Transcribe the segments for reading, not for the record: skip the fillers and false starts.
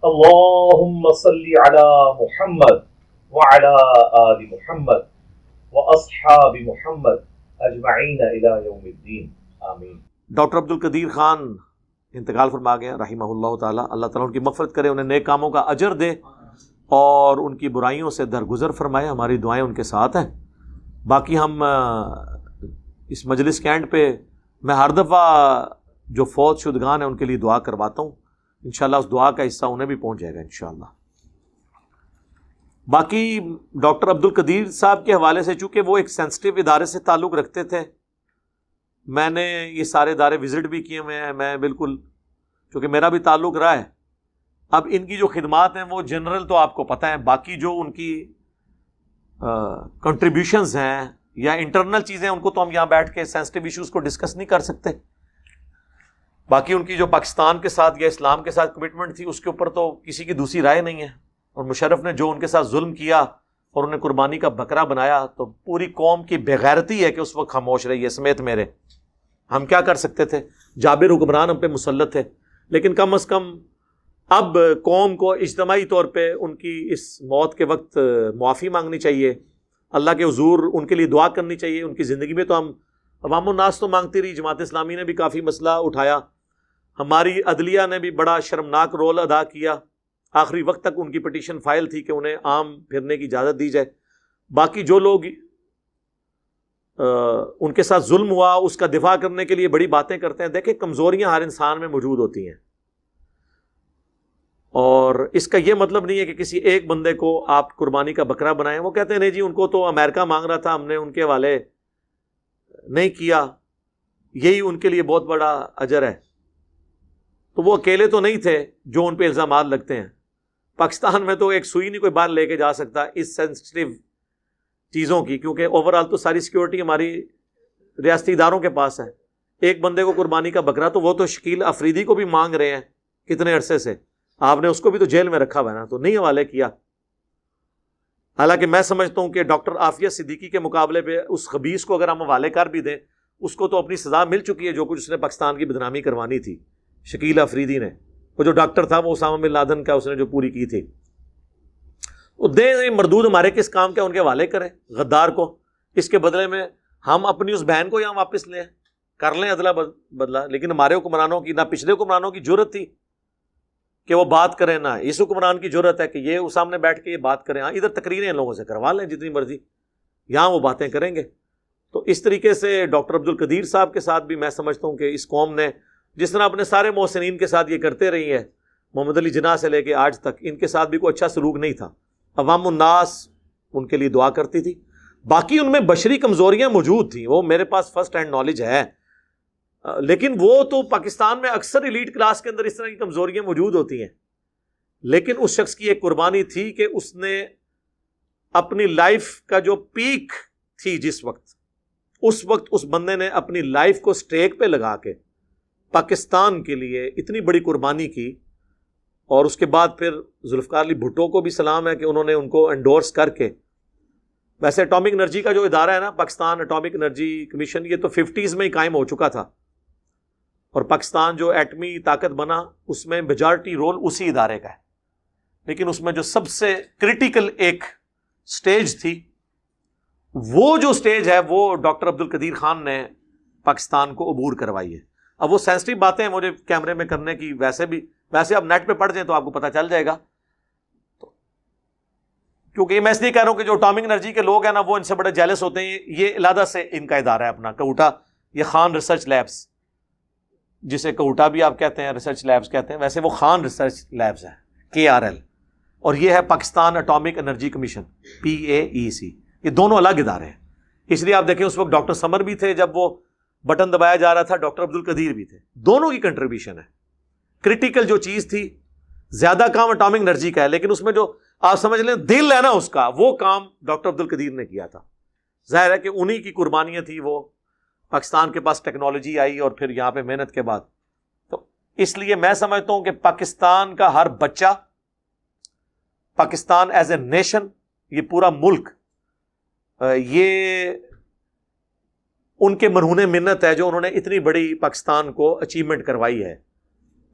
اللهم صل على محمد وعلى آل محمد واصحاب محمد اجمعین الى یوم الدین آمین۔ ڈاکٹر عبد القدیر خان انتقال فرما گئے رحمہ اللہ تعالیٰ، اللہ تعالیٰ ان کی مغفرت کرے، انہیں نیک کاموں کا اجر دے اور ان کی برائیوں سے درگزر فرمائے۔ ہماری دعائیں ان کے ساتھ ہیں۔ باقی ہم اس مجلس کے اینڈ پہ میں ہر دفعہ جو فوت شدگان ہیں ان کے لیے دعا کرواتا ہوں، انشاءاللہ اس دعا کا حصہ انہیں بھی پہنچ جائے گا انشاءاللہ۔ باقی ڈاکٹر عبد القدیر صاحب کے حوالے سے چونکہ وہ ایک سینسٹیو ادارے سے تعلق رکھتے تھے، میں نے یہ سارے ادارے وزٹ بھی کیے ہوئے ہیں، میں بالکل چونکہ میرا بھی تعلق رہا ہے۔ اب ان کی جو خدمات ہیں وہ جنرل تو آپ کو پتہ ہے، باقی جو ان کی کنٹریبیوشنز ہیں یا انٹرنل چیزیں ان کو تو ہم یہاں بیٹھ کے سینسٹیو ایشوز کو ڈسکس نہیں کر سکتے۔ باقی ان کی جو پاکستان کے ساتھ یا اسلام کے ساتھ کمٹمنٹ تھی اس کے اوپر تو کسی کی دوسری رائے نہیں ہے، اور مشرف نے جو ان کے ساتھ ظلم کیا اور انہیں قربانی کا بکرا بنایا تو پوری قوم کی بےغیرتی ہے کہ اس وقت خاموش رہی ہے سمیت میرے۔ ہم کیا کر سکتے تھے؟ جابر حکمران ہم پہ مسلط تھے، لیکن کم از کم اب قوم کو اجتماعی طور پہ ان کی اس موت کے وقت معافی مانگنی چاہیے، اللہ کے حضور ان کے لیے دعا کرنی چاہیے۔ ان کی زندگی میں تو ہم عوام الناس تو مانگتی رہی، جماعت اسلامی نے بھی کافی مسئلہ اٹھایا، ہماری عدلیہ نے بھی بڑا شرمناک رول ادا کیا، آخری وقت تک ان کی پٹیشن فائل تھی کہ انہیں عام پھرنے کی اجازت دی جائے۔ باقی جو لوگ ان کے ساتھ ظلم ہوا اس کا دفاع کرنے کے لیے بڑی باتیں کرتے ہیں، دیکھیں کمزوریاں ہر انسان میں موجود ہوتی ہیں، اور اس کا یہ مطلب نہیں ہے کہ کسی ایک بندے کو آپ قربانی کا بکرا بنائیں۔ وہ کہتے ہیں نہیں جی ان کو تو امریکہ مانگ رہا تھا، ہم نے ان کے حوالے نہیں کیا، یہی ان کے لیے بہت بڑا اجر ہے۔ تو وہ اکیلے تو نہیں تھے جو ان پہ الزامات لگتے ہیں، پاکستان میں تو ایک سوئی نہیں کوئی باہر لے کے جا سکتا اس سینسٹیو چیزوں کی، کیونکہ اوورال تو ساری سیکیورٹی ہماری ریاستی اداروں کے پاس ہے۔ ایک بندے کو قربانی کا بکرا تو وہ تو شکیل افریدی کو بھی مانگ رہے ہیں کتنے عرصے سے، آپ نے اس کو بھی تو جیل میں رکھا ہوا ہے نا، تو نہیں حوالے کیا۔ حالانکہ میں سمجھتا ہوں کہ ڈاکٹر عافیہ صدیقی کے مقابلے پہ اس خبیث کو اگر ہم حوالے کر بھی دیں، اس کو تو اپنی سزا مل چکی ہے جو کچھ اس نے پاکستان کی بدنامی کروانی تھی۔ شکیل افریدی نے، وہ جو ڈاکٹر تھا وہ اسامہ بن لادن کا اس نے جو پوری کی تھی، وہ دیں مردود ہمارے کس کام کے ان کے حوالے کریں غدار کو، اس کے بدلے میں ہم اپنی اس بہن کو یہاں واپس لیں، کر لیں ادلا بدلا۔ لیکن ہمارے حکمرانوں کی نہ پچھلے حکمرانوں کی جرت تھی کہ وہ بات کریں، نہ اس حکمران کی جرت ہے کہ یہ سامنے بیٹھ کے یہ بات کریں۔ ہاں ادھر تقریریں ان لوگوں سے کروا لیں جتنی مرضی، یہاں وہ باتیں کریں گے۔ تو اس طریقے سے ڈاکٹر عبد القدیر صاحب کے ساتھ بھی میں سمجھتا ہوں کہ اس قوم نے جس طرح اپنے سارے محسنین کے ساتھ یہ کرتے رہی ہے، محمد علی جناح سے لے کے آج تک ان کے ساتھ بھی کوئی اچھا سلوک نہیں تھا، عوام الناس ان کے لیے دعا کرتی تھی۔ باقی ان میں بشری کمزوریاں موجود تھیں، وہ میرے پاس فرسٹ ہینڈ نالج ہے، لیکن وہ تو پاکستان میں اکثر ایلیٹ کلاس کے اندر اس طرح کی کمزوریاں موجود ہوتی ہیں۔ لیکن اس شخص کی ایک قربانی تھی کہ اس نے اپنی لائف کا جو پیک تھی جس وقت، اس وقت اس بندے نے اپنی لائف کو سٹیک پہ لگا کے پاکستان کے لیے اتنی بڑی قربانی کی۔ اور اس کے بعد پھر ذوالفقار علی بھٹو کو بھی سلام ہے کہ انہوں نے ان کو انڈورس کر کے، ویسے اٹامک انرجی کا جو ادارہ ہے نا پاکستان اٹامک انرجی کمیشن، یہ تو 50s میں ہی قائم ہو چکا تھا، اور پاکستان جو ایٹمی طاقت بنا اس میں میجارٹی رول اسی ادارے کا ہے، لیکن اس میں جو سب سے کرٹیکل ایک سٹیج تھی، وہ جو سٹیج ہے وہ ڈاکٹر عبد القدیر خان نے پاکستان کو عبور کروائی ہے۔ اب وہ سینسٹیو باتیں ہیں مجھے کیمرے میں کرنے کی، ویسے آپ نیٹ پہ پڑھ جائیں تو آپ کو پتہ چل جائے گا، تو کیونکہ میں اس لیے کہہ رہا ہوں کہ جو اٹامک انرجی کے لوگ ہیں نا وہ ان سے بڑے جیلس ہوتے ہیں۔ یہ علیحدہ سے ان کا ادارہ ہے اپنا کوٹا، یہ خان ریسرچ لیبس، جسے کوٹا بھی آپ کہتے ہیں، ریسرچ لیبس کہتے ہیں، ویسے وہ خان ریسرچ لیبس ہے KRL، اور یہ ہے Pakistan atomic energy commission PAEC، یہ دونوں الگ ادارے ہیں۔ اس لیے آپ دیکھیں اس وقت ڈاکٹر سمر بھی تھے جب وہ بٹن دبایا جا رہا تھا، ڈاکٹر عبد القدیر بھی تھے، دونوں کی کنٹریبیوشن ہے۔ کرٹیکل جو چیز تھی، زیادہ کام اٹامک انرجی کا ہے، لیکن اس میں جو آپ سمجھ لیں دل ہے نا اس کا، وہ کام ڈاکٹر عبد القدیر نے کیا تھا۔ ظاہر ہے کہ انہی کی قربانیاں تھی، وہ پاکستان کے پاس ٹیکنالوجی آئی اور پھر یہاں پہ محنت کے بعد، تو اس لیے میں سمجھتا ہوں کہ پاکستان کا ہر بچہ، پاکستان ایز اے نیشن، یہ پورا ملک، یہ ان کے مرہون منت ہے جو انہوں نے اتنی بڑی پاکستان کو اچیومنٹ کروائی ہے۔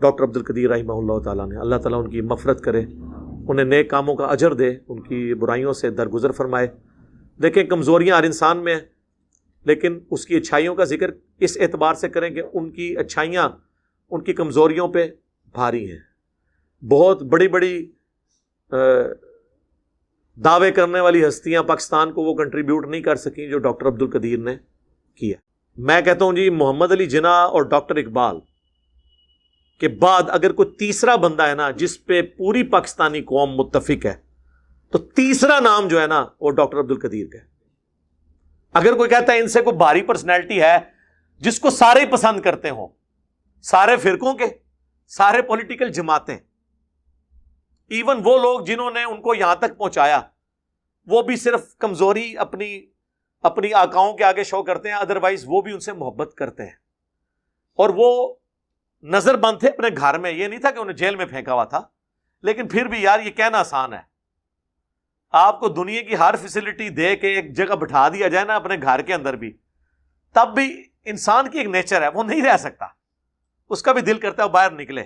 ڈاکٹر عبد القدیر رحمہ اللہ تعالیٰ نے. اللہ تعالیٰ ان کی مغفرت کرے, انہیں نیک کاموں کا اجر دے, ان کی برائیوں سے درگزر فرمائے. دیکھیں کمزوریاں ہر انسان میں ہیں, لیکن اس کی اچھائیوں کا ذکر اس اعتبار سے کریں کہ ان کی اچھائیاں ان کی کمزوریوں پہ بھاری ہیں. بہت بڑی بڑی دعوے کرنے والی ہستیاں پاکستان کو وہ کنٹریبیوٹ نہیں کر سکیں جو ڈاکٹر عبد القدیر نے کیا. میں کہتا ہوں جی محمد علی جناح اور ڈاکٹر اقبال کے بعد اگر کوئی تیسرا بندہ ہے نا جس پہ پوری پاکستانی قوم متفق ہے, تو تیسرا نام جو ہے نا وہ ڈاکٹر عبد القدیر کا ہے. اگر کوئی کہتا ہے ان سے کوئی بھاری پرسنالٹی ہے جس کو سارے پسند کرتے ہوں, سارے فرقوں کے, سارے پولیٹیکل جماعتیں, ایون وہ لوگ جنہوں نے ان کو یہاں تک پہنچایا, وہ بھی صرف کمزوری اپنی آقاؤں کے آگے شو کرتے ہیں, ادروائز وہ بھی ان سے محبت کرتے ہیں. اور وہ نظر بند تھے اپنے گھر میں, یہ نہیں تھا کہ انہیں جیل میں پھینکا ہوا تھا, لیکن پھر بھی یار یہ کہنا آسان ہے. آپ کو دنیا کی ہر فیسلٹی دے کے ایک جگہ بٹھا دیا جائے نا اپنے گھر کے اندر بھی, تب بھی انسان کی ایک نیچر ہے, وہ نہیں رہ سکتا, اس کا بھی دل کرتا ہے باہر نکلے.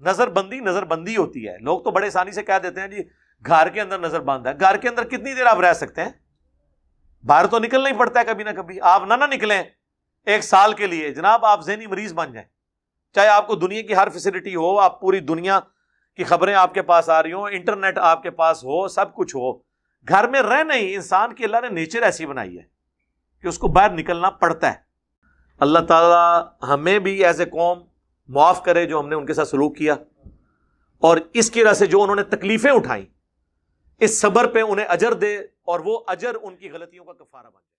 نظر بندی ہوتی ہے. لوگ تو بڑے آسانی سے کہہ دیتے ہیں جی گھر کے اندر نظر بند ہے. گھر کے اندر کتنی دیر آپ رہ سکتے ہیں؟ باہر تو نکلنا ہی پڑتا ہے کبھی نہ کبھی. آپ نہ نکلیں ایک سال کے لیے, جناب آپ ذہنی مریض بن جائیں. چاہے آپ کو دنیا کی ہر فیسلٹی ہو, آپ پوری دنیا کی خبریں آپ کے پاس آ رہی ہوں, انٹرنیٹ آپ کے پاس ہو, سب کچھ ہو, گھر میں رہ نہیں. انسان کی اللہ نے نیچر ایسی بنائی ہے کہ اس کو باہر نکلنا پڑتا ہے. اللہ تعالی ہمیں بھی ایز اے قوم معاف کرے جو ہم نے ان کے ساتھ سلوک کیا, اور اس کی وجہ سے جو انہوں نے تکلیفیں اٹھائیں اس صبر پہ انہیں اجر دے, اور وہ اجر ان کی غلطیوں کا کفارہ بن جائے.